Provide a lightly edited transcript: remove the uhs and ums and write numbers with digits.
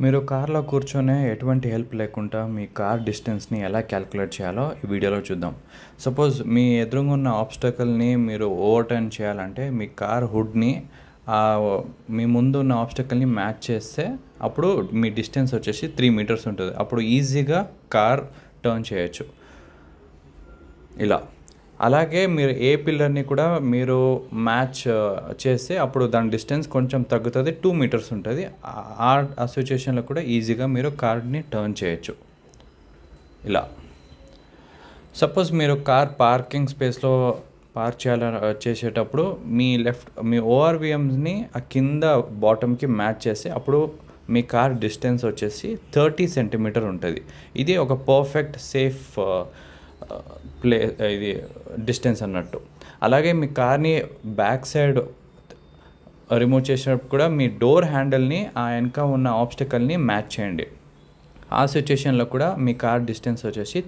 మీరు కార్లో కూర్చొనే ఎటువంటి హెల్ప్ లేకుండా మీ కార్ డిస్టెన్స్ని ఎలా క్యాలిక్యులేట్ చేయాలో ఈ వీడియోలో చూద్దాం. సపోజ్ మీ ఎదురుగా ఉన్న ఆబ్స్టకల్ని మీరు ఓవర్టర్న్ చేయాలంటే మీ కార్ హుడ్ని మీ ముందు ఉన్న ఆబ్స్టకల్ని మ్యాచ్ చేస్తే అప్పుడు మీ డిస్టెన్స్ వచ్చేసి 3 మీటర్స్ ఉంటుంది. అప్పుడు ఈజీగా కార్ టర్న్ చేయొచ్చు ఇలా. అలాగే మీరు ఏ పిల్లర్ని కూడా మీరు మ్యాచ్ చేస్తే అప్పుడు దాని డిస్టెన్స్ కొంచెం తగ్గుతుంది, 2 మీటర్స్ ఉంటుంది. ఆ సిచ్యుయేషన్లో కూడా ఈజీగా మీరు కార్ని టర్న్ చేయొచ్చు ఇలా. సపోజ్ మీరు కార్ పార్కింగ్ స్పేస్లో పార్క్ చేసేటప్పుడు మీ ఓఆర్విఎంని ఆ కింద బాటమ్కి మ్యాచ్ చేస్తే అప్పుడు మీ కార్ డిస్టెన్స్ వచ్చేసి 30 సెంటీమీటర్ ఉంటుంది. ఇది ఒక పర్ఫెక్ట్ సేఫ్ ఇది డిస్టెన్స్ అన్నట్టు. అలాగే మీ కార్ని బ్యాక్ సైడ్ రిమూవ్ చేసినప్పుడు కూడా మీ డోర్ హ్యాండిల్ని ఆ వెనక ఉన్న ఆబ్స్టకల్ని మ్యాచ్ చేయండి. ఆ సిచ్యుయేషన్లో కూడా మీ కార్ డిస్టెన్స్ వచ్చేసి